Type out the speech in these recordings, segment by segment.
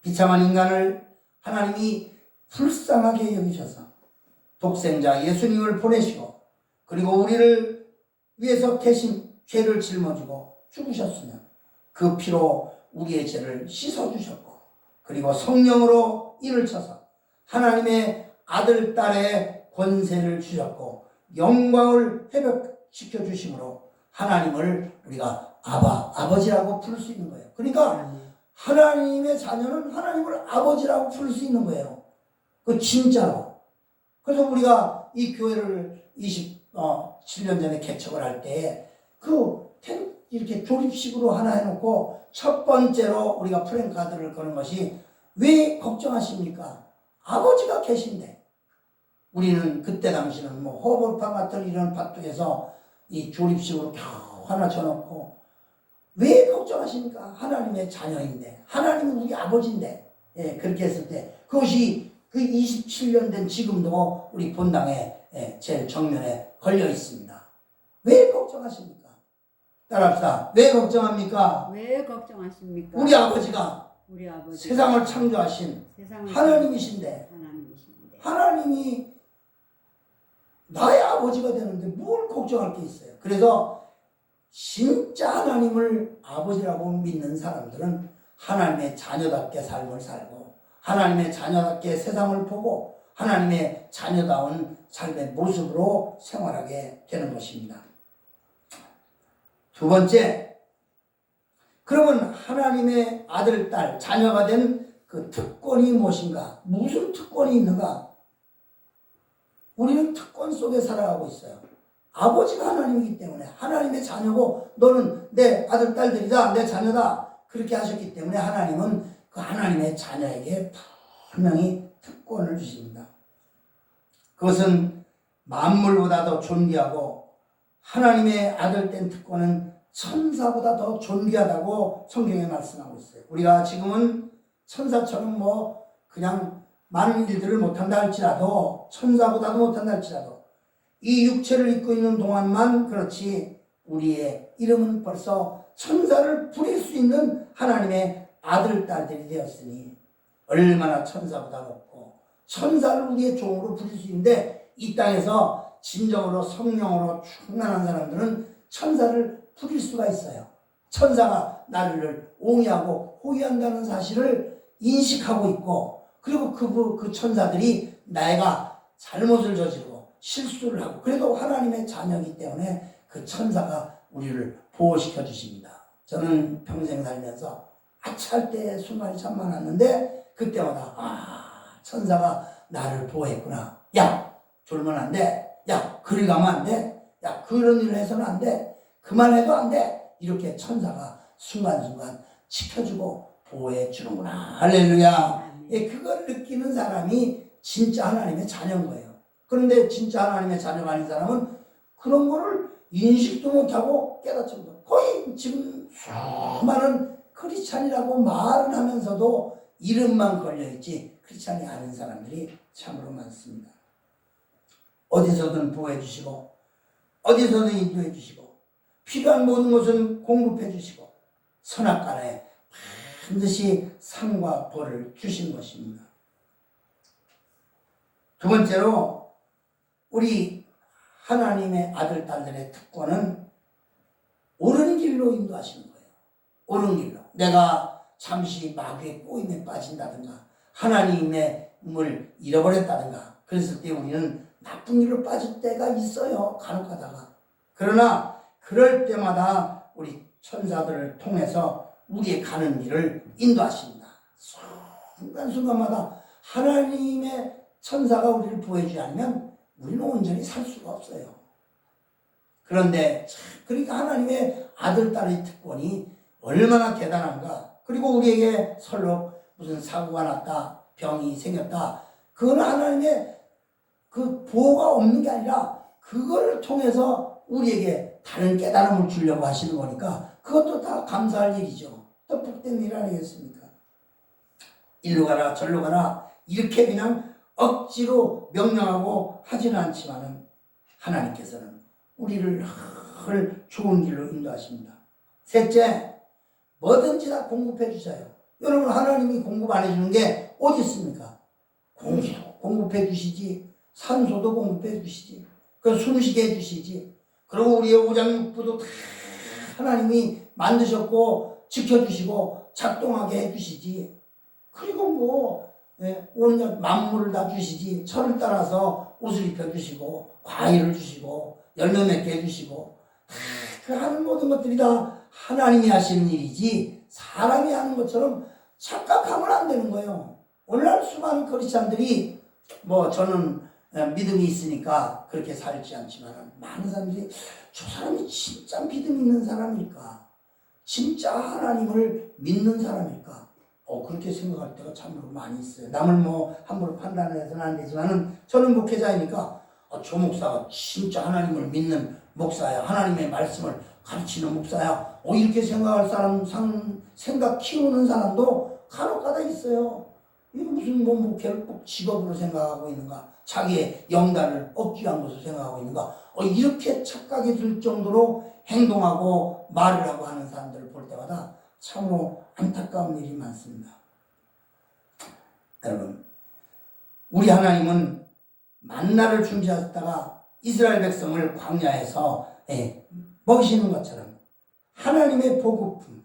비참한 인간을 하나님이 불쌍하게 여기셔서 독생자 예수님을 보내시고 그리고 우리를 위해서 대신 죄를 짊어지고 죽으셨으며 그 피로 우리의 죄를 씻어주셨고 그리고 성령으로 일을 쳐서 하나님의 아들, 딸의 권세를 주셨고 영광을 회복시켜 주심으로 하나님을 우리가 아버지라고 부를 수 있는 거예요. 그러니까 하나님의 자녀는 하나님을 아버지라고 부를 수 있는 거예요. 그 진짜로. 그래서 우리가 이 교회를 27년 전에 개척을 할 때 이렇게 조립식으로 하나 해놓고 첫 번째로 우리가 프랭카드를 거는 것이 왜 걱정하십니까? 아버지가 계신데. 우리는 그때 당시는 호벌판 같은 이런 밭두에서 이 조립식으로 겨우 하나 쳐놓고 왜 걱정하십니까? 하나님의 자녀인데, 하나님은 우리 아버지인데, 예, 그렇게 했을 때 그것이 그 27년 된 지금도 우리 본당에 제일 정면에 걸려 있습니다. 왜 걱정하십니까? 따라합시다. 왜 걱정합니까? 왜 걱정하십니까? 우리 아버지가 아버지 세상을 창조하신 하나님이신데 하나님이 나의 아버지가 되는데 뭘 걱정할 게 있어요. 그래서 진짜 하나님을 아버지라고 믿는 사람들은 하나님의 자녀답게 삶을 살고 하나님의 자녀답게 세상을 보고 하나님의 자녀다운 삶의 모습으로 생활하게 되는 것입니다. 두 번째, 그러면 하나님의 아들, 딸, 자녀가 된 그 특권이 무엇인가? 무슨 특권이 있는가? 우리는 특권 속에 살아가고 있어요. 아버지가 하나님이기 때문에 하나님의 자녀고 너는 내 아들, 딸들이다, 내 자녀다. 그렇게 하셨기 때문에 하나님은 그 하나님의 자녀에게 분명히 특권을 주십니다. 그것은 만물보다 더 존귀하고 하나님의 아들 된 특권은 천사보다 더 존귀하다고 성경에 말씀하고 있어요. 우리가 지금은 천사처럼 그냥 많은 일들을 못한다 할지라도 천사보다도 못한다 할지라도 이 육체를 입고 있는 동안만 그렇지 우리의 이름은 벌써 천사를 부릴 수 있는 하나님의 아들, 딸들이 되었으니 얼마나 천사보다 높고 천사를 우리의 종으로 부릴 수 있는데 이 땅에서 진정으로 성령으로 충만한 사람들은 천사를 부릴 수가 있어요. 천사가 나를 옹이하고 호위한다는 사실을 인식하고 있고 그리고 그 천사들이 내가 잘못을 저지르고 실수를 하고 그래도 하나님의 자녀이기 때문에 그 천사가 우리를 보호시켜 주십니다. 저는 평생 살면서 아차할 때 순간이 참 많았는데 그때마다 천사가 나를 보호했구나. 야 졸면 안 돼. 야 그리 가면 안 돼. 야 그런 일을 해서는 안 돼. 그만해도 안 돼. 이렇게 천사가 순간순간 지켜주고 보호해 주는구나. 할렐루야. 예, 그걸 느끼는 사람이 진짜 하나님의 자녀인 거예요. 그런데 진짜 하나님의 자녀가 아닌 사람은 그런 거를 인식도 못하고 깨닫지 못하고 거의 지금 수많은 크리스찬이라고 말은 하면서도 이름만 걸려있지 크리스찬이 아닌 사람들이 참으로 많습니다. 어디서든 보호해 주시고 어디서든 인도해 주시고 필요한 모든 것은 공급해 주시고 선악간에 반드시 상과 벌을 주신 것입니다. 두 번째로 우리 하나님의 아들, 딸들의 특권은 옳은 길로 인도하시는 거예요. 옳은 길로. 내가 잠시 마귀의 꼬임에 빠진다든가 하나님을 잃어버렸다든가 그랬을 때 우리는 나쁜 길로 빠질 때가 있어요. 간혹 가다가. 그러나 그럴 때마다 우리 천사들을 통해서 우리의 가는 길을 인도하십니다. 순간순간마다 하나님의 천사가 우리를 보호해주지 않으면 우리는 온전히 살 수가 없어요. 그런데 그러니까 하나님의 아들, 딸의 특권이 얼마나 대단한가. 그리고 우리에게 설로 무슨 사고가 났다, 병이 생겼다. 그건 하나님의 그 보호가 없는 게 아니라 그걸 통해서 우리에게 다른 깨달음을 주려고 하시는 거니까 그것도 다 감사할 일이죠. 또 복된 일 아니겠습니까? 일로 가라 절로 가라 이렇게 그냥 억지로 명령하고 하지는 않지만은 하나님께서는 우리를 늘 좋은 길로 인도하십니다. 셋째, 뭐든지 다 공급해 주셔요. 여러분 하나님이 공급 안 해주는 게 어디 있습니까? 공기도 공급해 주시지, 산소도 공급해 주시지, 그 숨쉬게 해 주시지. 그리고 우리의 오장육부도 다 하나님이 만드셨고 지켜주시고 작동하게 해 주시지. 그리고 뭐 온갖 만물을 다 주시지. 철을 따라서 옷을 입혀주시고 과일을 주시고 열매 맺게 해주시고 그 하는 모든 것들이 다 하나님이 하시는 일이지 사람이 하는 것처럼 착각하면 안 되는 거예요. 오늘날 수많은 크리스찬들이 뭐 저는 믿음이 있으니까 그렇게 살지 않지만 많은 사람들이 저 사람이 진짜 믿음 있는 사람일까? 진짜 하나님을 믿는 사람일까? 그렇게 생각할 때가 참으로 많이 있어요. 남을 뭐 함부로 판단해서는 안 되지만은 저는 목회자이니까 저 목사가 진짜 하나님을 믿는 목사야. 하나님의 말씀을 가르치는 목사야. 이렇게 생각할 사람, 생각 키우는 사람도 간혹가다 있어요. 이거 무슨 뭐 목회를 꼭 직업으로 생각하고 있는가? 자기의 영단을 억지한 것으로 생각하고 있는가? 이렇게 착각이 들 정도로 행동하고 말을 하고 하는 사람들을 볼 때마다 참으로 안타까운 일이 많습니다. 여러분, 우리 하나님은 만나를 준비하셨다가 이스라엘 백성을 광야에서 먹이시는 것처럼 하나님의 보급품,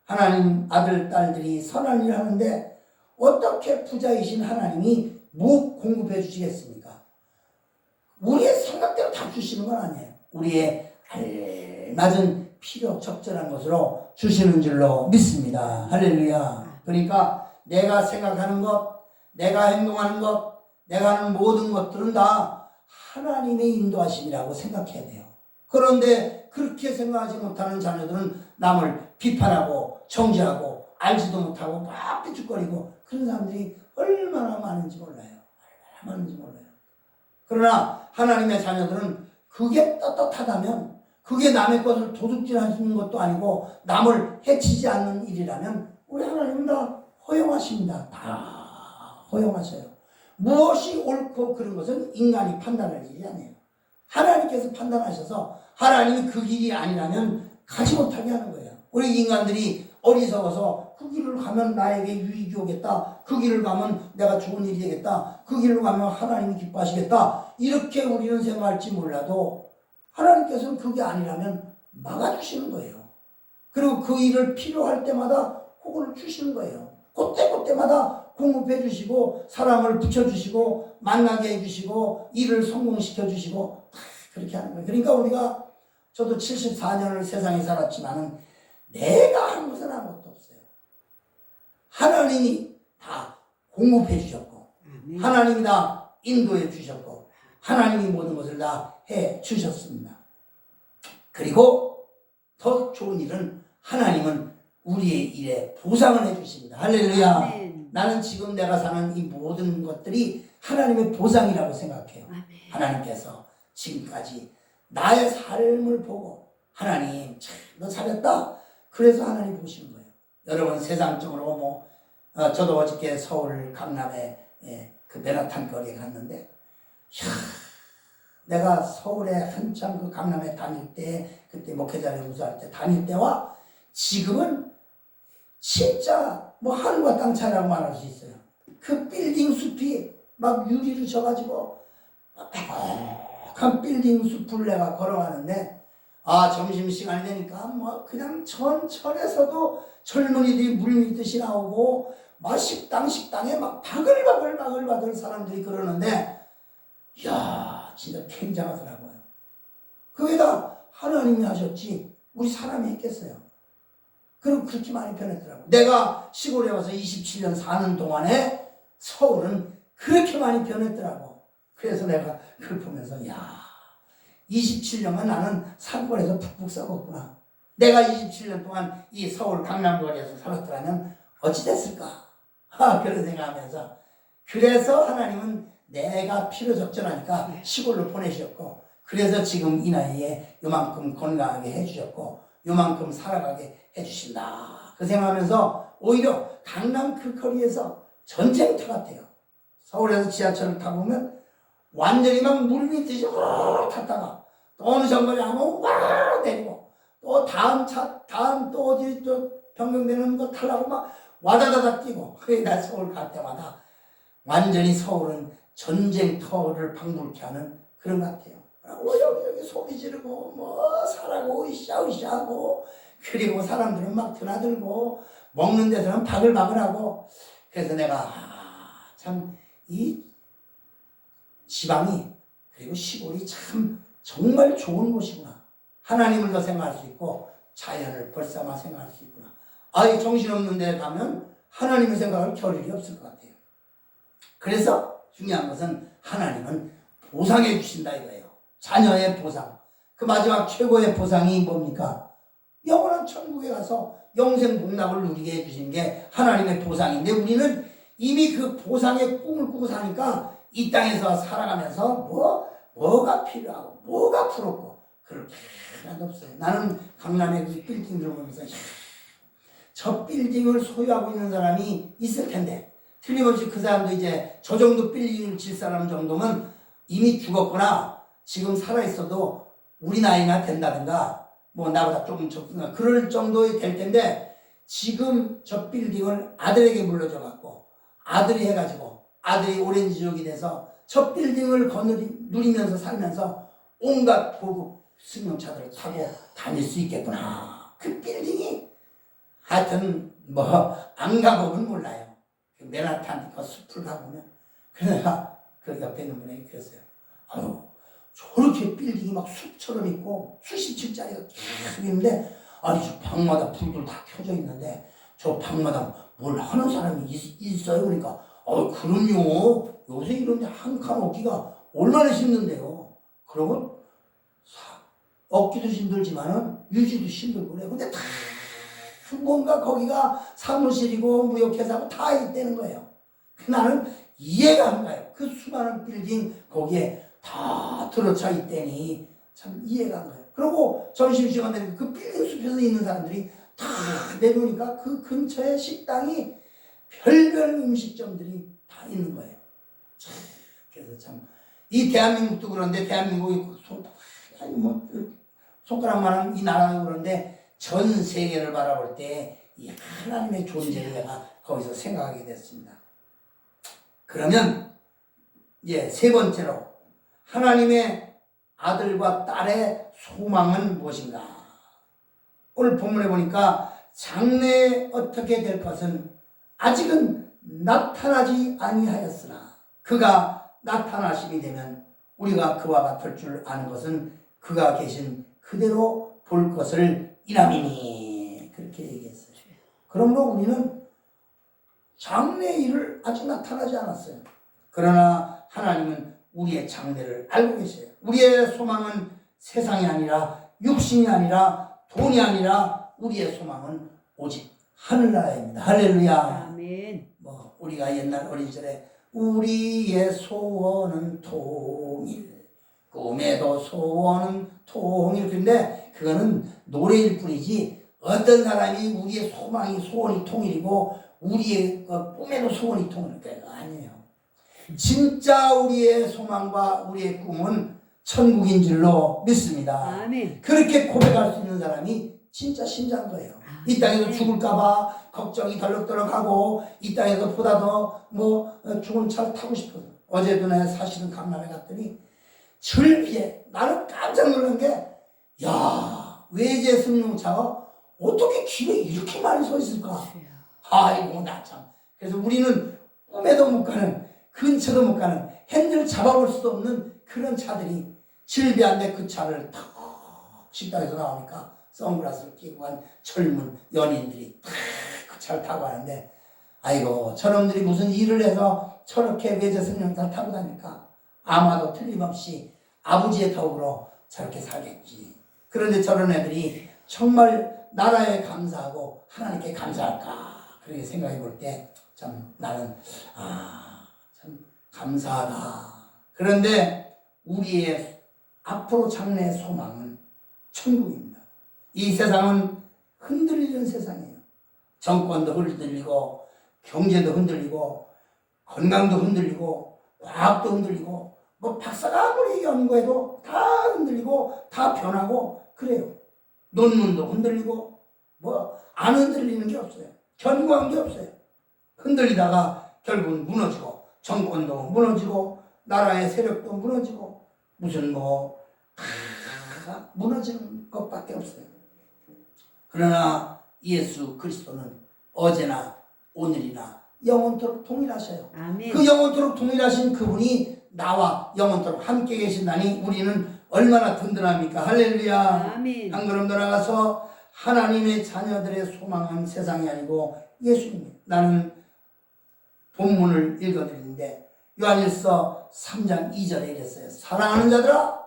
하나님 아들, 딸들이 선한 일을 하는데 어떻게 부자이신 하나님이 뭐 공급해 주시겠습니까? 우리의 생각대로 다 주시는 건 아니에요. 우리의 알맞은 필요 적절한 것으로 주시는 줄로 믿습니다. 할렐루야. 그러니까 내가 생각하는 것, 내가 행동하는 것, 내가 하는 모든 것들은 다 하나님의 인도하심이라고 생각해야 돼요. 그런데 그렇게 생각하지 못하는 자녀들은 남을 비판하고 정죄하고 알지도 못하고 막 삐죽거리고 그런 사람들이 얼마나 많은지 몰라요. 얼마나 많은지 몰라요. 그러나 하나님의 자녀들은 그게 떳떳하다면, 그게 남의 것을 도둑질하는 것도 아니고 남을 해치지 않는 일이라면 우리 하나님은 다 허용하십니다. 다 허용하셔요. 무엇이 옳고 그런 것은 인간이 판단할 일이 아니에요. 하나님께서 판단하셔서 하나님이 그 길이 아니라면 가지 못하게 하는 거예요. 우리 인간들이 어리석어서 그 길을 가면 나에게 유익이 오겠다. 그 길을 가면 내가 좋은 일이 되겠다. 그 길을 가면 하나님이 기뻐하시겠다. 이렇게 우리는 생각할지 몰라도 하나님께서는 그게 아니라면 막아주시는 거예요. 그리고 그 일을 필요할 때마다 그걸 주시는 거예요. 그때마다 공급해 주시고 사람을 붙여주시고 만나게 해주시고 일을 성공시켜 주시고 다 그렇게 하는 거예요. 그러니까 우리가 저도 74년을 세상에 살았지만은 내가 한 것은 아무것도 없어요. 하나님이 다 공급해 주셨고 하나님이 다 인도해 주셨고 하나님이 모든 것을 다 해 주셨습니다. 그리고 더 좋은 일은 하나님은 우리의 일에 보상을 해 주십니다. 할렐루야. 아멘. 나는 지금 내가 사는 이 모든 것들이 하나님의 보상이라고 생각해요. 아멘. 하나님께서 지금까지 나의 삶을 보고 하나님 참 너 잘했다. 그래서 하나님 보시는 거예요. 여러분 세상적으로 뭐 저도 어저께 서울 강남에 그 맨하탄 거리에 갔는데 내가 서울에 한참 그 강남에 다닐 때 그때 목회자를 우수할 때 다닐 때와 지금은 진짜 뭐 하늘과 땅 차이라고 말할 수 있어요. 그 빌딩 숲이 막 유리를 져가지고 한 빌딩 숲을 내가 걸어가는데 점심시간이 되니까 뭐 그냥 천에서도 젊은이들이 물밀듯이 나오고 막 식당에 막 바글바글 사람들이 그러는데 이야 진짜 굉장하더라고요. 그게 다 하나님이 하셨지 우리 사람이 했겠어요. 그리고 그렇게 많이 변했더라고요. 내가 시골에 와서 27년 사는 동안에 서울은 그렇게 많이 변했더라고. 그래서 내가 그걸 보면서 27년간 나는 산골에서 푹푹 썩었구나. 내가 27년 동안 이 서울 강남거리에서 살았더라면 어찌 됐을까? 그런 생각하면서 그래서 하나님은 내가 필요적절하니까 시골로 보내셨고 그래서 지금 이 나이에 요만큼 건강하게 해주셨고 요만큼 살아가게 해주신다. 그 생각하면서 오히려 강남 그 거리에서 전쟁터 같아요. 서울에서 지하철을 타보면 완전히 막 물밀듯이 탔다가 또 어느 정거리 하면 와 내리고 또 다음 또 어디 또 변경되는 거 타려고 막 와다다닥 뛰고 나 서울 갈 때마다 완전히 서울은 전쟁터를 방불케 하는 그런 것 같아요. 여기 소리 지르고 뭐 사라고 으쌰으쌰하고 그리고 사람들은 막 드나들고 먹는 데서는 바글바글하고 그래서 내가 참 이 지방이 그리고 시골이 참 정말 좋은 곳이구나. 하나님을 더 생각할 수 있고 자연을 벌써만 생각할 수 있구나. 아이 정신없는 데 가면 하나님을 생각할 겨를이 없을 것 같아요. 그래서 중요한 것은 하나님은 보상해 주신다 이거예요. 자녀의 보상. 그 마지막 최고의 보상이 뭡니까? 영원한 천국에 가서 영생 복락을 누리게 해주신 게 하나님의 보상인데 우리는 이미 그 보상의 꿈을 꾸고 사니까 이 땅에서 살아가면서 뭐가 필요하고 뭐가 부럽고 그럴 게 하나도 없어요. 나는 강남의 그 빌딩들을 보면서 저 빌딩을 소유하고 있는 사람이 있을 텐데 틀림없이 그 사람도 이제 저 정도 빌딩을 질 사람 정도면 이미 죽었거나 지금 살아있어도 우리 나이나 된다든가 뭐 나보다 조금 적든가 그럴 정도에 될 텐데 지금 저 빌딩을 아들에게 물려줘 갖고 아들이 해가지고 아들이 오렌지족이 돼서 저 빌딩을 누리면서 살면서 온갖 고급 승용차들을 타고 다닐 수 있겠구나. 그 빌딩이 하여튼 뭐 안 가보면 몰라요. 그 맨하탄 그 숲을 가보면 그래서 그 옆에 있는 분이 그랬어요. 아유 저렇게 빌딩이 막 숲처럼 있고 수십 층짜리가 계속 있는데 아니 저 방마다 불들 다 켜져 있는데 저 방마다 뭘 하는 사람이 있어요. 그러니까 그럼요. 요새 이런데 한 칸 얻기가 얼마나 힘든데요. 그러고 얻기도 힘들지만은 유지도 힘들고 그래. 근데 다 뭔가 거기가 사무실이고 무역회사고 다 있다는 거예요. 나는 이해가 안 가요. 그 수많은 빌딩 거기에 다 들어차 있다니 참 이해가 안 가요. 그리고 점심시간 되니까 그 빌딩 숲에서 있는 사람들이 다 내려오니까 그 근처에 식당이 별별 음식점들이 다 있는 거예요. 참, 그래서 참 이 대한민국도 그런데 대한민국이 손가락만한 이 나라도 그런데 전 세계를 바라볼 때 이 하나님의 존재를 내가 거기서 생각하게 됐습니다. 그러면 이제 세 번째로 하나님의 아들과 딸의 소망은 무엇인가? 오늘 본문에 보니까 장래에 어떻게 될 것은 아직은 나타나지 아니하였으나 그가 나타나심이 되면 우리가 그와 같을 줄 아는 것은 그가 계신 그대로 볼 것을 이남이니 그렇게 얘기했어요. 그러므로 우리는 장래의 일을 아직 나타나지 않았어요. 그러나 하나님은 우리의 장래를 알고 계세요. 우리의 소망은 세상이 아니라 육신이 아니라 돈이 아니라 우리의 소망은 오직 하늘나라입니다. 할렐루야. 아멘. 뭐 우리가 옛날 어린 시절에 우리의 소원은 통일, 꿈에도 소원은 통일. 근데 그거는 노래일 뿐이지 어떤 사람이 우리의 소원이 통일이고 우리의 꿈에도 소원이 통일일까요? 아니에요. 진짜 우리의 소망과 우리의 꿈은 천국인 줄로 믿습니다. 아멘. 그렇게 고백할 수 있는 사람이 진짜 신자인 거예요. 이 땅에서 죽을까봐 걱정이 덜럭덜럭하고 이 땅에서 보다 더 죽은 차를 타고 싶어서 어제도 내가 사실은 강남에 갔더니 절비에 나는 깜짝 놀란 게 야 외제 승용차가 어떻게 길에 이렇게 많이 서 있을까? 아이고 나 참. 그래서 우리는 꿈에도 못 가는 근처도 못 가는 핸들 잡아볼 수도 없는 그런 차들이 질비한데 그 차를 탁 식당에서 나오니까 선글라스를 끼고 한 젊은 연인들이 탁 그 차를 타고 가는데 아이고 저놈들이 무슨 일을 해서 저렇게 외제 승용차 타고 다니까 아마도 틀림없이 아버지의 덕으로 저렇게 살겠지. 그런데 저런 애들이 정말 나라에 감사하고 하나님께 감사할까 그렇게 생각해 볼 때 참 나는 참 감사하다. 그런데 우리의 앞으로 장래의 소망은 천국입니다. 이 세상은 흔들리는 세상이에요. 정권도 흔들리고 경제도 흔들리고 건강도 흔들리고 과학도 흔들리고 뭐 박사가 아무리 연구해도 다 흔들리고 다 변하고 그래요. 논문도 흔들리고 뭐 안 흔들리는 게 없어요. 견고한 게 없어요. 흔들리다가 결국은 무너지고 정권도 무너지고 나라의 세력도 무너지고 무슨 다 무너지는 것밖에 없어요. 그러나 예수 그리스도는 어제나 오늘이나 영원토록 동일하셔요. 아멘. 그 영원토록 동일하신 그분이 나와 영원토록 함께 계신다니 우리는 얼마나 든든합니까? 할렐루야. 아멘. 한 걸음 더 나가서 하나님의 자녀들의 소망은 세상이 아니고 예수님. 나는 본문을 읽어드리는데 요한일서 3장 2절에 이랬어요. 사랑하는 자들아,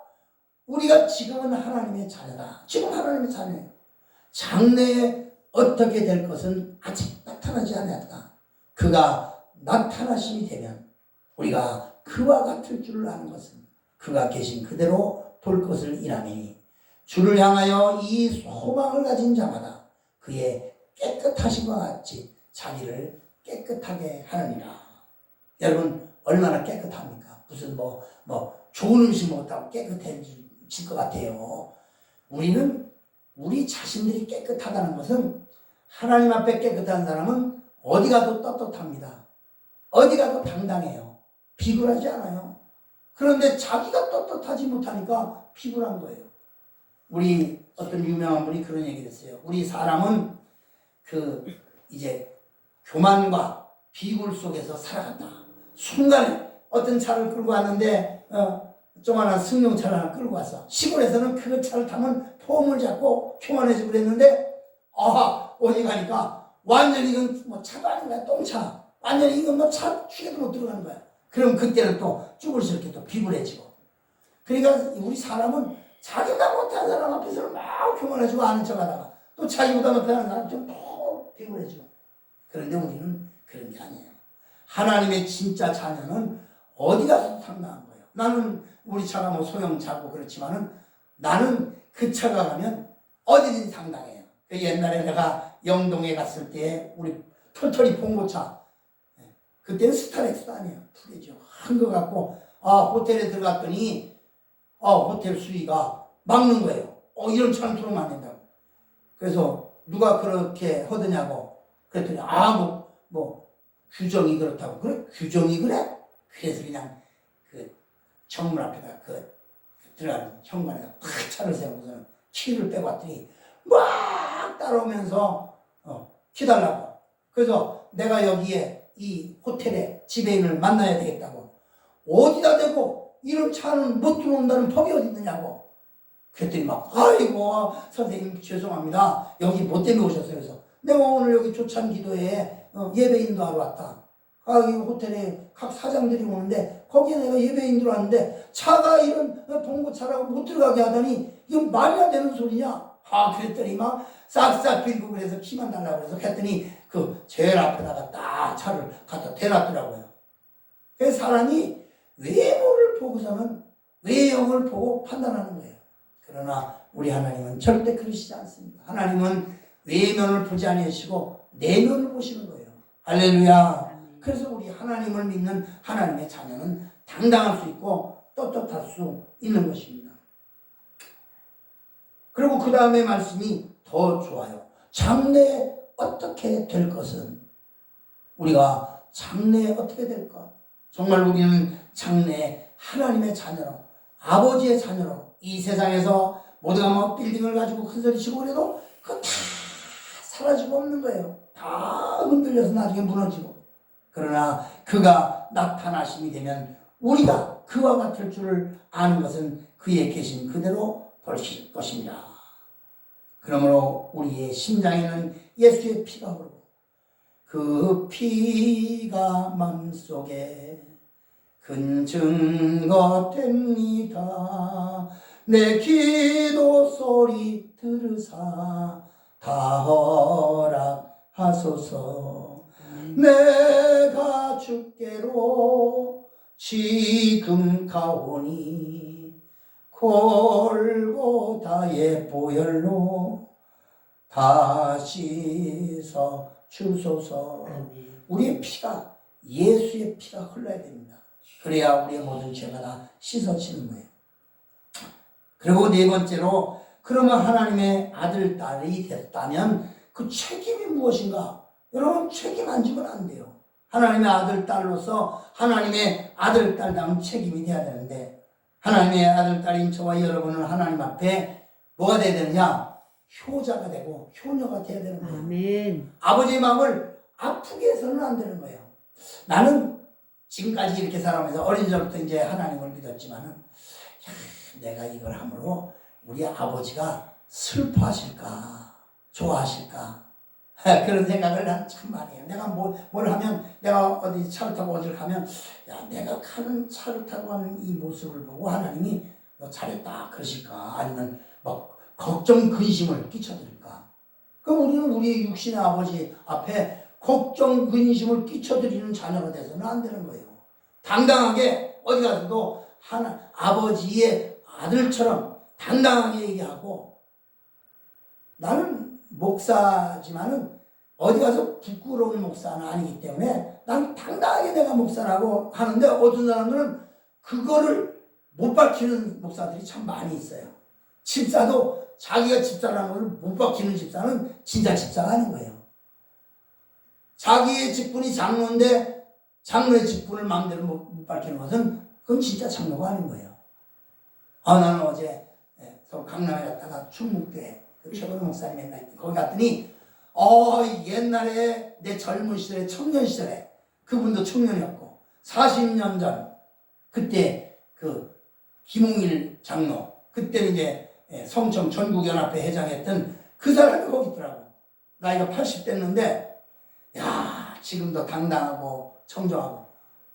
우리가 지금은 하나님의 자녀다. 지금 하나님의 자녀예요. 장래에 어떻게 될 것은 아직 나타나지 않았다. 그가 나타나심이 되면 우리가 그와 같을 줄을 아는 것은 그가 계신 그대로 볼 것을 인하매니 주를 향하여 이 소망을 가진 자마다 그의 깨끗하심과 같이 자기를 깨끗하게 하느니라. 여러분 얼마나 깨끗합니까? 무슨 좋은 음식 먹었다고 깨끗해질 것 같아요. 우리는 우리 자신들이 깨끗하다는 것은 하나님 앞에 깨끗한 사람은 어디 가도 떳떳합니다. 어디 가도 당당해요. 비굴하지 않아요. 그런데 자기가 떳떳하지 못하니까 비굴한 거예요. 우리 어떤 유명한 분이 그런 얘기를 했어요. 우리 사람은 이제 교만과 비굴 속에서 살아간다. 순간에 어떤 차를 끌고 왔는데 조그마한 승용차를 하나 끌고 왔어. 시골에서는 그 차를 타면 폼을 잡고 교만해지고 그랬는데 어디 가니까 완전히 이건 차도 아닌가 똥차. 완전히 이건 차 축에도 못 들어가는 거야. 그럼 그때는 또 쭈글스럽게 또 비굴해지고. 그러니까 우리 사람은 자기가 못한 사람 앞에서는 막 교만해지고 아는 척 하다가 또 자기보다 못하는 사람 좀 더 비굴해지고. 그런데 우리는 그런 게 아니에요. 하나님의 진짜 자녀는 어디 가서 당당한 거예요. 나는 우리 차가 소형차고 그렇지만은 나는 그 차가 가면 어디든지 당당해요. 옛날에 내가 영동에 갔을 때 우리 털털이 봉고차 그때는 스타렉스도 아니에요. 푸르죠. 한 거 갖고 호텔에 들어갔더니 호텔 수위가 막는 거예요. 이런 차는 들어오면 안 된다고. 그래서 누가 그렇게 하더냐고 그랬더니 규정이 그렇다고. 그래? 규정이 그래? 그래서 그냥 그 정문 앞에다 들어가는 현관에다 탁 차를 세우고서는 키를 빼고 왔더니 막 따라오면서 키달라고. 그래서 내가 여기에 이 호텔에 지배인을 만나야 되겠다고. 어디다 대고 이런 차는 못 들어온다는 법이 어디 있느냐고. 그랬더니 아이고 선생님 죄송합니다. 여기 뭐 때문에 오셨어요? 그래서 내가 오늘 여기 조찬 기도에 예배인도 하러 왔다. 이 호텔에 각 사장들이 오는데 거기에 내가 예배인으로 왔는데 차가 이런 봉고차라고 못 들어가게 하다니 이건 말이 안 되는 소리냐? 그랬더니 막 싹싹 빌고 그래서 키만 달라고 그래서 했더니 제일 앞에다가 딱 차를 갖다 대놨더라고요. 그래서 사람이 외모를 보고서는 외형을 보고 판단하는 거예요. 그러나 우리 하나님은 절대 그러시지 않습니다. 하나님은 외면을 보지 아니하시고 내면을 보시는 거예요. 할렐루야. 그래서 우리 하나님을 믿는 하나님의 자녀는 당당할 수 있고 떳떳할 수 있는 것입니다. 그리고 그 다음에 말씀이 더 좋아요. 장래에 어떻게 될 것은 우리가 장래에 어떻게 될까? 정말 우리는 장래에 하나님의 자녀로 아버지의 자녀로 이 세상에서 모두가 빌딩을 가지고 큰소리 치고 그래도 그거 다 사라지고 없는 거예요. 다 흔들려서 나중에 무너지고. 그러나 그가 나타나심이 되면 우리가 그와 같을 줄을 아는 것은 그의 계신 그대로 볼 것입니다. 그러므로 우리의 심장에는 예수의 피가 흐르고 그 피가 마음속에 큰 증거 됩니다. 내 기도 소리 들으사 다 허락하소서. 내가 주께로 지금 가오니 골고다의 보혈로 다 씻어 주소서. 우리의 피가 예수의 피가 흘러야 됩니다. 그래야 우리의 모든 죄가 다 씻어지는 거예요. 그리고 네 번째로 그러면 하나님의 아들 딸이 됐다면 그 책임이 무엇인가? 여러분 책임 안 지면 안 돼요. 하나님의 아들, 딸로서 하나님의 아들, 딸다운 책임이 돼야 되는데 하나님의 아들, 딸인 저와 여러분은 하나님 앞에 뭐가 돼야 되느냐? 효자가 되고 효녀가 돼야 되는 거예요. 아멘. 아버지의 마음을 아프게 해서는 안 되는 거예요. 나는 지금까지 이렇게 살아오면서 어린 저부터 이제 하나님을 믿었지만은 내가 이걸 함으로 우리 아버지가 슬퍼하실까 좋아하실까 그런 생각을 난 참 많이 해요. 내가 뭘 하면 내가 어디 차를 타고 어딜 가면 야 내가 가는 차를 타고 가는 이 모습을 보고 하나님이 너 잘했다 그러실까 아니면 막 걱정 근심을 끼쳐드릴까. 그럼 우리는 우리 육신의 아버지 앞에 걱정 근심을 끼쳐드리는 자녀가 돼서는 안 되는 거예요. 당당하게 어디 가서도 아버지의 아들처럼 당당하게 얘기하고 나는 목사지만은 어디 가서 부끄러운 목사는 아니기 때문에 난 당당하게 내가 목사라고 하는데 어떤 사람들은 그거를 못 밝히는 목사들이 참 많이 있어요. 집사도 자기가 집사라는 걸 못 밝히는 집사는 진짜 집사가 아닌 거예요. 자기의 직분이 장로인데 장로의 직분을 마음대로 못 밝히는 것은 그건 진짜 장로가 아닌 거예요. 나는 어제 서울 강남에 갔다가 충북교회 최근 목사님 맨날 있던 거기 갔더니 옛날에 내 젊은 시절에 청년 시절에 그분도 청년이었고 40년 전 그때 그 김웅일 장로 그때는 이제 성청 전국연합회 회장했던 그 사람이 거기 있더라고. 나이가 80 됐는데 야 지금도 당당하고 청정하고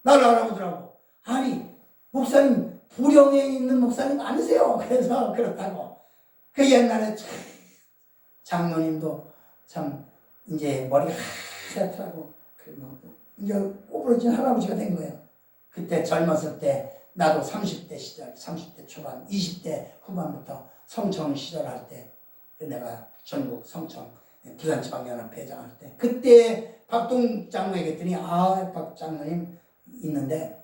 나를 알아보더라고. 아니 목사님 부령에 있는 목사님 아니세요? 그래서 그렇다고. 그 옛날에 참 장로님도 참 이제 머리가 하얗더라고. 이제 꼬부러진 할아버지가 된 거예요. 그때 젊었을 때 나도 30대 시절, 30대 초반, 20대 후반부터 성청 시절할 때 내가 전국 성청 부산지방연합회 회장할 때 그때 박동 장로에게 했더니 박 장로님 있는데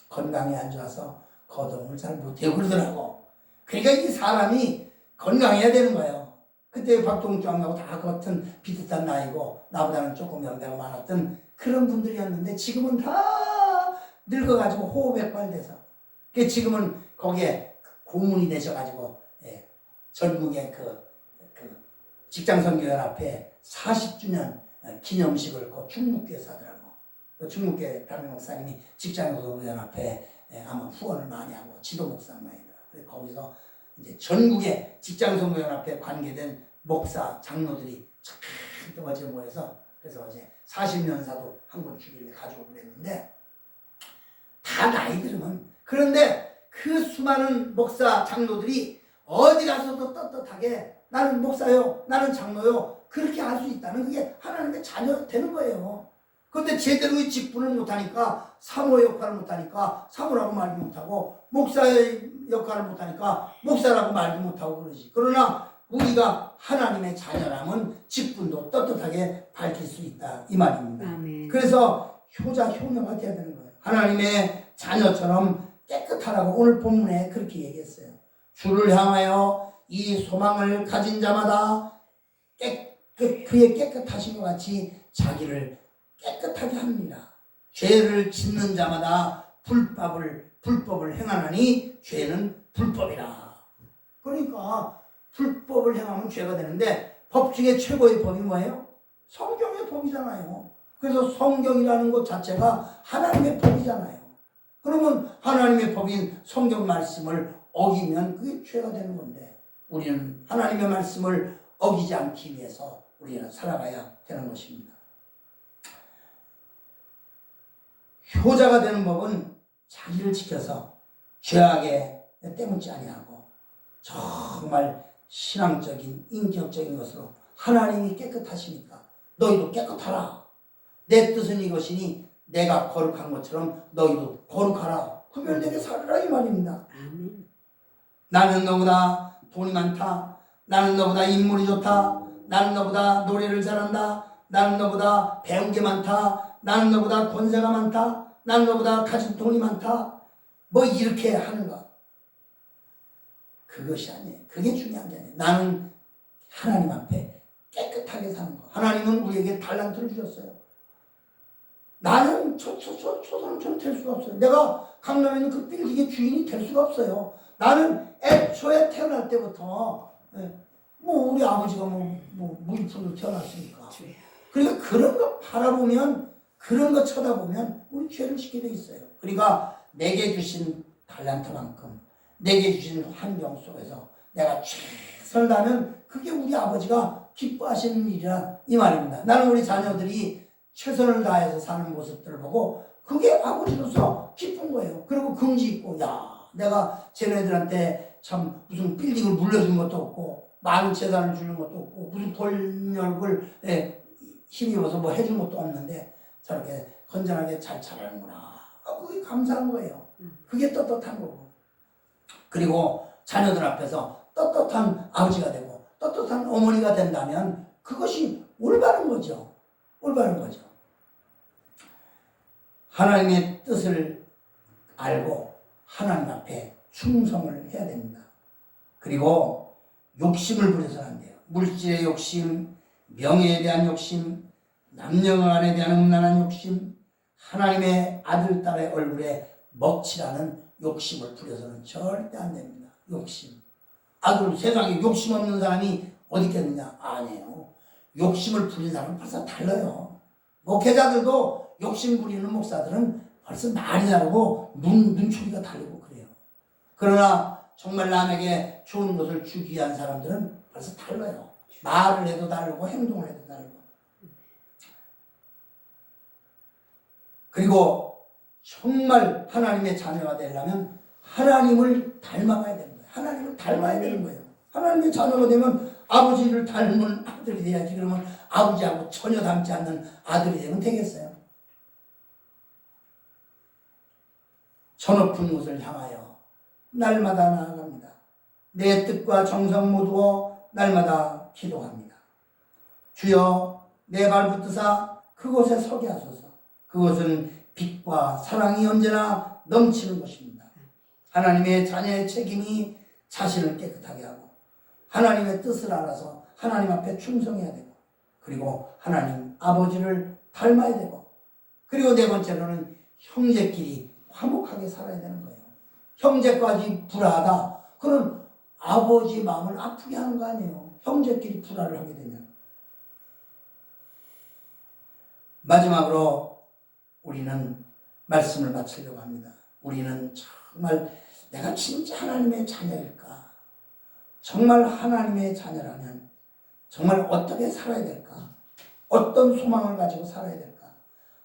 건강이 안 좋아서 거동을 잘 못해요 그러더라고. 그러니까 이 사람이 건강해야 되는 거예요. 그때 박동 장로하고 다 같은 비슷한 나이고 나보다는 조금 연배가 많았던 그런 분들이었는데 지금은 다 늙어가지고 호흡액발돼서 지금은 거기에 고문이 되셔가지고 전국의 그 직장선교연합회 40주년 기념식을 그 충북교에서 하더라고. 그 충북교회 담임 목사님이 직장선교연합회 아마 후원을 많이 하고 지도 목사님이더라고. 그래서 거기서 이제 전국의 직장선교연합회 관계된 목사 장로들이 또 어제 모여서 그래서 어제 40년사도 한 권 주기를 가져오고 그랬는데 다 나이 들으면 그런데 그 수많은 목사 장로들이 어디 가서도 떳떳하게 나는 목사요 나는 장로요 그렇게 할 수 있다는 그게 하나님의 자녀 되는 거예요. 그런데 제대로의 직분을 못하니까 사모 역할을 못하니까 사모라고 말도 못하고 목사의 역할을 못하니까 목사라고 말도 못하고 그러지. 그러나 우리가 하나님의 자녀라면 직분도 떳떳하게 밝힐 수 있다 이 말입니다. 아멘. 그래서 효자 효녀가 되어야 되는 거예요. 하나님의 자녀처럼 깨끗하라고 오늘 본문에 그렇게 얘기했어요. 주를 향하여 이 소망을 가진 자마다 그의 깨끗하신 것 같이 자기를 깨끗하게 합니다. 죄를 짓는 자마다 불법을 행하나니 죄는 불법이라. 그러니까 불법을 행하면 죄가 되는데 법 중에 최고의 법이 뭐예요? 성경의 법이잖아요. 그래서 성경이라는 것 자체가 하나님의 법이잖아요. 그러면 하나님의 법인 성경 말씀을 어기면 그게 죄가 되는 건데 우리는 하나님의 말씀을 어기지 않기 위해서 우리는 살아가야 되는 것입니다. 효자가 되는 법은 자기를 지켜서 죄악에 때묻지 아니하고 정말 신앙적인 인격적인 것으로 하나님이 깨끗하시니까 너희도 깨끗하라. 내 뜻은 이것이니 내가 거룩한 것처럼 너희도 거룩하라. 구별되게 살아라 이 말입니다. 아멘. 나는 너보다 돈이 많다. 나는 너보다 인물이 좋다. 나는 너보다 노래를 잘한다. 나는 너보다 배운 게 많다. 나는 너보다 권세가 많다. 나는 너보다 가진 돈이 많다. 뭐 이렇게 하는 것. 그것이 아니에요. 그게 중요한 게 아니에요. 나는 하나님 앞에 깨끗하게 사는 거. 하나님은 우리에게 달란트를 주셨어요. 나는 초선처럼 될 수가 없어요. 내가 강남에 있는 그 빌딩의 주인이 될 수가 없어요. 나는 애초에 태어날 때부터 뭐 우리 아버지가 뭐 무리풀로 태어났으니까. 그러니까 그런 거 바라보면, 그런 거 쳐다보면 우리 죄를 짓게 돼 있어요. 그러니까 내게 주신 달란트만큼, 내게 주신 환경 속에서 내가 최선을 다하면 그게 우리 아버지가 기뻐하시는 일이라 이 말입니다. 나는 우리 자녀들이 최선을 다해서 사는 모습들을 보고 그게 아버지로서 기쁜 거예요. 그리고 긍지 있고, 야, 내가 쟤네들한테 참 무슨 빌딩을 물려준 것도 없고 많은 재산을 주는 것도 없고 무슨 벌력을 힘입어서 뭐 해준 것도 없는데 저렇게 건전하게 잘 자라는구나. 그게 감사한 거예요. 그게 떳떳한 거고. 그리고 자녀들 앞에서 떳떳한 아버지가 되고 떳떳한 어머니가 된다면 그것이 올바른 거죠. 올바른 거죠. 하나님의 뜻을 알고 하나님 앞에 충성을 해야 됩니다. 그리고 욕심을 부려서는 안 돼요. 물질의 욕심, 명예에 대한 욕심, 남녀간에 대한 음란한 욕심, 하나님의 아들, 딸의 얼굴에 먹칠하는 욕심을 부려서는 절대 안 됩니다. 욕심. 그럼 세상에 욕심 없는 사람이 어디 있겠느냐? 아니에요. 욕심을 부린 사람은 벌써 달라요. 목회자들도 욕심 부리는 목사들은 벌써 날이 다르고 눈초리가 다르고 그래요. 그러나 정말 남에게 좋은 것을 주기 위한 사람들은 벌써 달라요. 말을 해도 다르고 행동을 해도 다르고. 그리고 정말 하나님의 자녀가 되려면 하나님을 닮아가야 되는 거예요. 하나님을 닮아야 되는 거예요. 하나님의 자녀가 되면 아버지를 닮은 아들이 돼야지. 그러면 아버지하고 전혀 닮지 않는 아들이 되면 되겠어요. 저 높은 곳을 향하여 날마다 나아갑니다. 내 뜻과 정성 모두어 날마다 기도합니다. 주여 내 발 붙드사 그곳에 서게 하소서. 그곳은 빛과 사랑이 언제나 넘치는 곳입니다. 하나님의 자녀의 책임이 자신을 깨끗하게 하고 하나님의 뜻을 알아서 하나님 앞에 충성해야 되고 그리고 하나님 아버지를 닮아야 되고 그리고 네 번째로는 형제끼리 화목하게 살아야 되는 거예요. 형제까지 불화하다 그럼 아버지 마음을 아프게 하는 거 아니에요. 형제끼리 불화를 하게 되면. 마지막으로 우리는 말씀을 마치려고 합니다. 우리는 정말 내가 진짜 하나님의 자녀일까? 정말 하나님의 자녀라면 정말 어떻게 살아야 될까? 어떤 소망을 가지고 살아야 될까?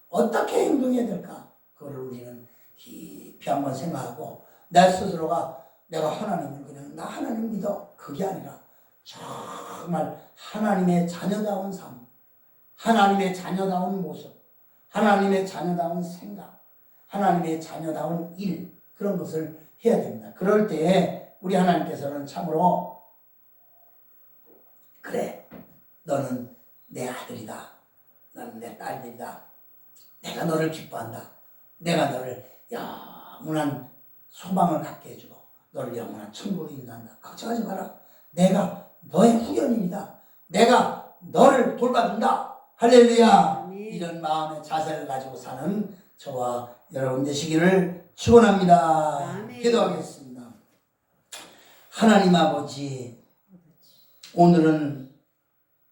어떻게 행동해야 될까? 그걸 우리는 깊이 한번 생각하고 내 스스로가 내가 하나님을 그냥 나 하나님 믿어 그게 아니라 정말 하나님의 자녀다운 삶, 하나님의 자녀다운 모습, 하나님의 자녀다운 생각, 하나님의 자녀다운 일 그런 것을 해야 됩니다. 그럴 때에 우리 하나님께서는 참으로 그래 너는 내 아들이다. 너는 내 딸들이다. 내가 너를 기뻐한다. 내가 너를 영원한 소망을 갖게 해주고 너를 영원한 천국으로 인도한다. 걱정하지 마라. 내가 너의 후견인이다. 내가 너를 돌봐준다. 할렐루야. 이런 마음의 자세를 가지고 사는 저와 여러분 되시기를 축원합니다. 기도하겠습니다. 하나님 아버지, 오늘은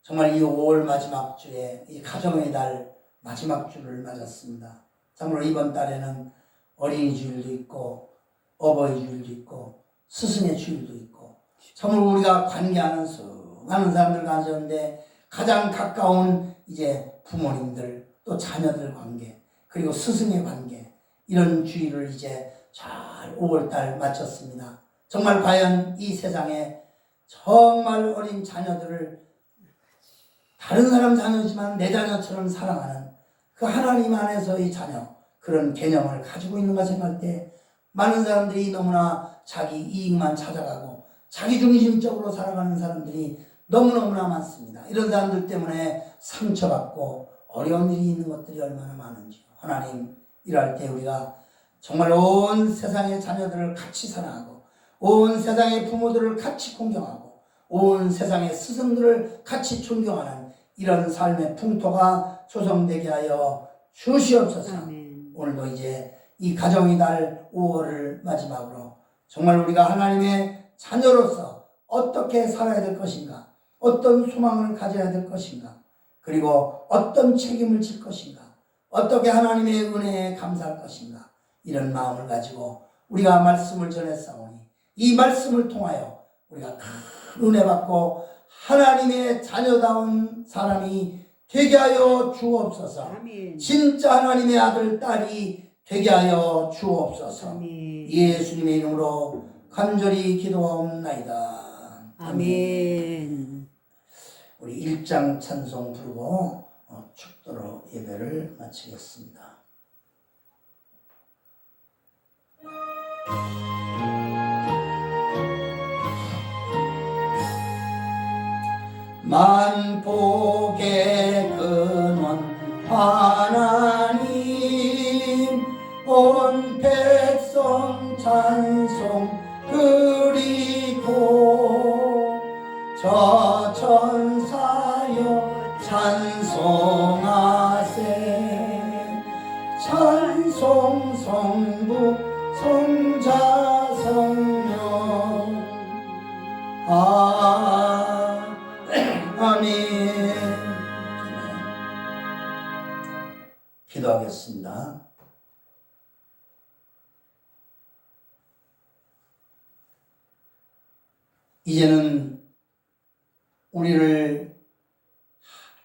정말 이 5월 마지막 주에 이 가정의 달 마지막 주를 맞았습니다. 참으로 이번 달에는 어린이 주일도 있고 어버이 주일도 있고 스승의 주일도 있고 참으로 우리가 관계하는 수많은 사람들 가운데 가장 가까운 이제 부모님들 또 자녀들 관계 그리고 스승의 관계 이런 주일을 이제 잘 5월달 마쳤습니다. 정말 과연 이 세상에 정말 어린 자녀들을 다른 사람 자녀지만 내 자녀처럼 사랑하는 그 하나님 안에서의 자녀 그런 개념을 가지고 있는가 생각할 때 많은 사람들이 너무나 자기 이익만 찾아가고 자기 중심적으로 살아가는 사람들이 너무너무나 많습니다. 이런 사람들 때문에 상처받고 어려운 일이 있는 것들이 얼마나 많은지요. 하나님 이럴 때 우리가 정말 온 세상의 자녀들을 같이 사랑하고 온 세상의 부모들을 같이 공경하고 온 세상의 스승들을 같이 존경하는 이런 삶의 풍토가 조성되게 하여 주시옵소서. 아멘. 오늘도 이제 이 가정의 달 5월을 마지막으로 정말 우리가 하나님의 자녀로서 어떻게 살아야 될 것인가, 어떤 소망을 가져야 될 것인가, 그리고 어떤 책임을 질 것인가, 어떻게 하나님의 은혜에 감사할 것인가, 이런 마음을 가지고 우리가 말씀을 전했사오니 이 말씀을 통하여 우리가 큰 은혜 받고 하나님의 자녀다운 사람이 되게 하여 주옵소서. 아멘. 진짜 하나님의 아들, 딸이 되게 하여 주옵소서. 아멘. 예수님의 이름으로 간절히 기도하옵나이다. 아멘. 우리 일장 찬송 부르고 축도로 예배를 마치겠습니다. 만복의 근원 하나님, 온 백성 찬송 그리고 저 천사여 찬송하세. 찬송 성부 성자 성령 아멘. 기도하겠습니다. 이제는 우리를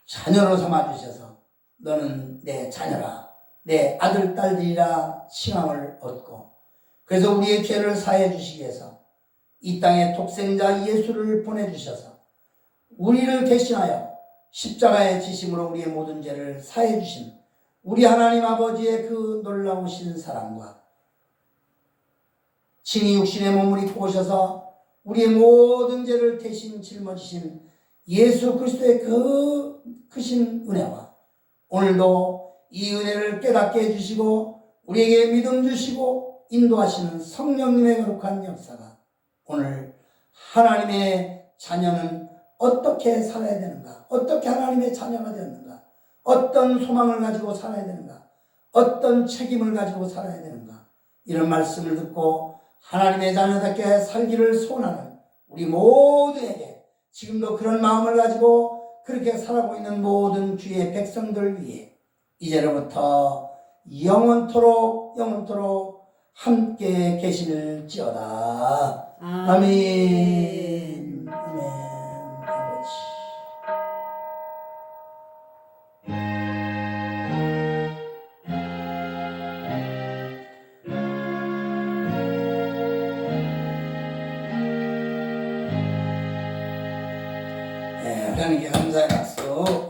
자녀로 삼아주셔서 너는 내 자녀라, 내 아들, 딸들이라 칭함을 얻고, 그래서 우리의 죄를 사해 주시기 위해서 이 땅에 독생자 예수를 보내주셔서 우리를 대신하여 십자가의 지심으로 우리의 모든 죄를 사해 주신 우리 하나님 아버지의 그 놀라우신 사랑과 친히 육신의 몸을 입고 오셔서 우리의 모든 죄를 대신 짊어지신 예수 그리스도의 그 크신 은혜와 오늘도 이 은혜를 깨닫게 해주시고 우리에게 믿음 주시고 인도하시는 성령님의 거룩한 역사가 오늘 하나님의 자녀는 어떻게 살아야 되는가, 어떻게 하나님의 자녀가 되었는가, 어떤 소망을 가지고 살아야 되는가, 어떤 책임을 가지고 살아야 되는가, 이런 말씀을 듣고 하나님의 자녀답게 살기를 소원하는 우리 모두에게 지금도 그런 마음을 가지고 그렇게 살아가고 있는 모든 주의 백성들 위해 이제로부터 영원토록 함께 계실지어다. 아멘. 아멘. 아버지. 하나님께 감사의 박수.